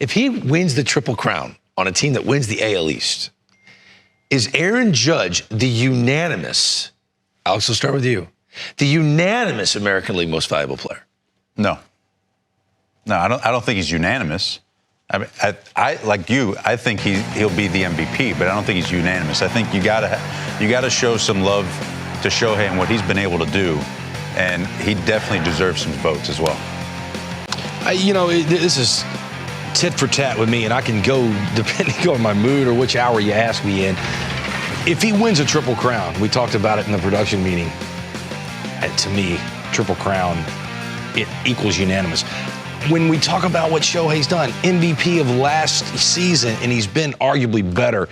If he wins the Triple Crown on a team that wins the AL East, is Aaron Judge the unanimous, Alex, we'll start with you, the unanimous American League most valuable player? No, I don't think he's unanimous. I mean, I like you. I think he'll be the MVP, but I don't think he's unanimous. I think you gotta show some love to Shohei and what he's been able to do, and he definitely deserves some votes as well. This is tit for tat with me, and I can go depending on my mood or which hour you ask me in. If he wins a Triple Crown, we talked about it in the production meeting. To me, Triple Crown, it equals unanimous. When we talk about what Shohei's done, MVP of last season, and he's been arguably better.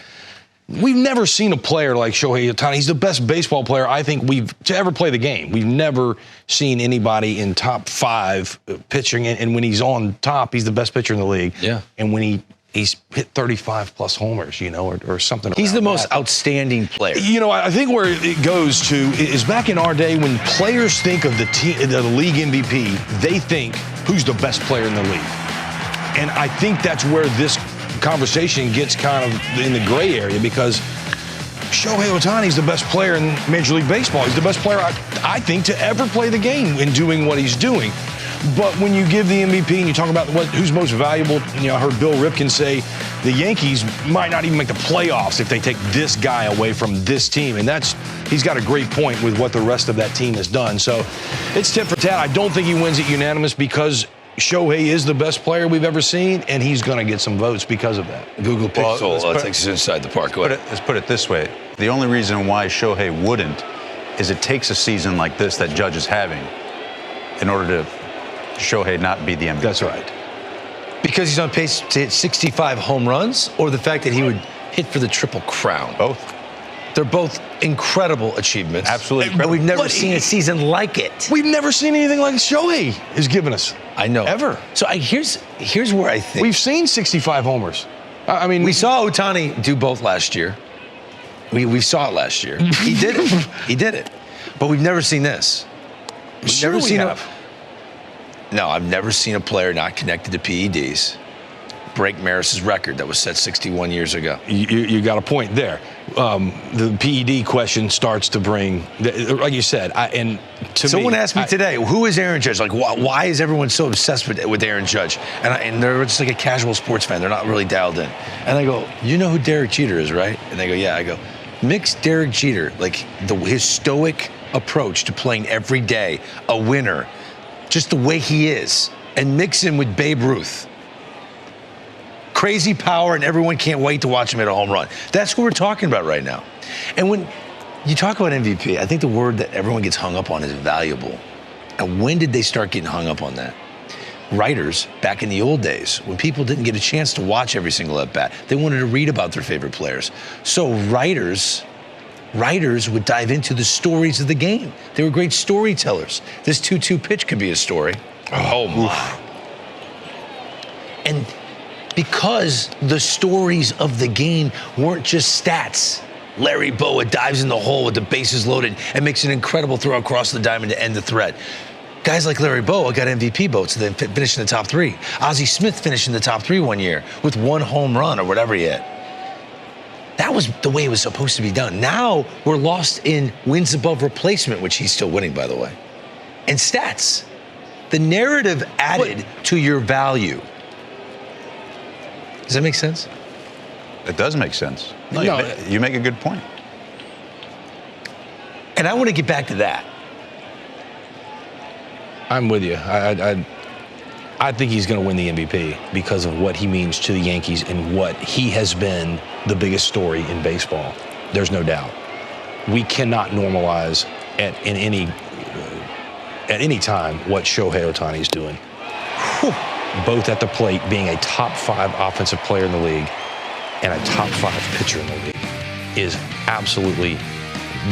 We've never seen a player like Shohei Ohtani. He's the best baseball player I think to ever play the game. We've never seen anybody in top 5 pitching, and when he's on top, he's the best pitcher in the league. Yeah. And when he's hit 35 plus homers, or something. He's the most outstanding player. I think where it goes to is back in our day when players think of the league MVP, they think who's the best player in the league. And I think that's where this conversation gets kind of in the gray area, because Shohei Ohtani's the best player in Major League Baseball. He's the best player, I think, to ever play the game in doing what he's doing. But when you give the MVP and you talk about who's most valuable, I heard Bill Ripken say the Yankees might not even make the playoffs if they take this guy away from this team. And he's got a great point with what the rest of that team has done. So it's tit for tat. I don't think he wins it unanimous because Shohei is the best player we've ever seen, and he's going to get some votes because of that. Google Pixel takes us inside the park. Let's put it this way. The only reason why Shohei wouldn't is it takes a season like this that Judge is having in order to Shohei not be the MVP. That's right. Because he's on pace to hit 65 home runs, or the fact that he would hit for the Triple Crown? Both. They're both incredible achievements. Absolutely. But we've never seen a season like it. We've never seen anything like Shohei has given us. I know. Ever. So here's where I think. We've seen 65 homers. I mean, we saw Ohtani do both last year. We saw it last year. He did it. He did it. But we've never seen this. Sure we have. No, I've never seen a player not connected to PEDs break Maris's record that was set 61 years ago. You got a point there. The PED question starts to bring, like you said, Someone asked me today, who is Aaron Judge? Like, why is everyone so obsessed with Aaron Judge? And they're just like a casual sports fan. They're not really dialed in. And I go, you know who Derek Jeter is, right? And they go, yeah. I go, mix Derek Jeter, like his stoic approach to playing every day, a winner, just the way he is, and mix him with Babe Ruth. Crazy power, and everyone can't wait to watch him hit a home run. That's what we're talking about right now. And when you talk about MVP, I think the word that everyone gets hung up on is valuable. And when did they start getting hung up on that? Writers, back in the old days, when people didn't get a chance to watch every single at-bat, they wanted to read about their favorite players. So writers would dive into the stories of the game. They were great storytellers. This 2-2 pitch could be a story. Oh my. And because the stories of the game weren't just stats. Larry Bowa dives in the hole with the bases loaded and makes an incredible throw across the diamond to end the threat. Guys like Larry Bowa got MVP votes and then finished in the top 3. Ozzie Smith finished in the top 3 one year with 1 home run or whatever he had. That was the way it was supposed to be done. Now we're lost in wins above replacement, which he's still winning, by the way, and stats. The narrative added to your value. Does that make sense? It does make sense. No, you make a good point. And I want to get back to that. I'm with you. I think he's going to win the MVP because of what he means to the Yankees and what he has been the biggest story in baseball. There's no doubt. We cannot normalize at any time what Shohei Ohtani is doing. Whew. Both at the plate, being a top 5 offensive player in the league and a top 5 pitcher in the league is absolutely,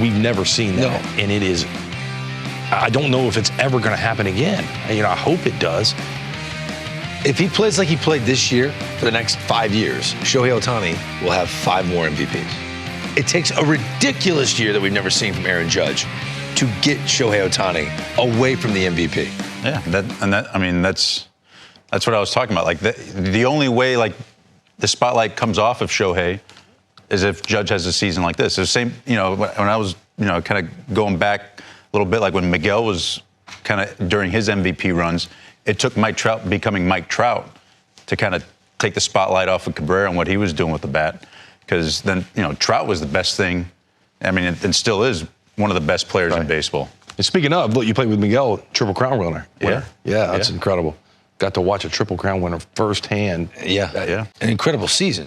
we've never seen that. No. And it is, I don't know if it's ever going to happen again. I hope it does. If he plays like he played this year for the next 5 years, Shohei Ohtani will have 5 more MVPs. It takes a ridiculous year that we've never seen from Aaron Judge to get Shohei Ohtani away from the MVP. Yeah, That's what I was talking about. Like the only way like the spotlight comes off of Shohei is if Judge has a season like this. It's the same, when I was, kind of going back a little bit, like when Miguel was kind of during his MVP runs, it took Mike Trout becoming Mike Trout to kind of take the spotlight off of Cabrera and what he was doing with the bat. Because then, Trout was the best thing. I mean, and still is one of the best players in baseball. And speaking of, look, you played with Miguel, Triple Crown winner. Yeah. Yeah, that's incredible. Got to watch a Triple Crown winner firsthand. Yeah. An incredible season.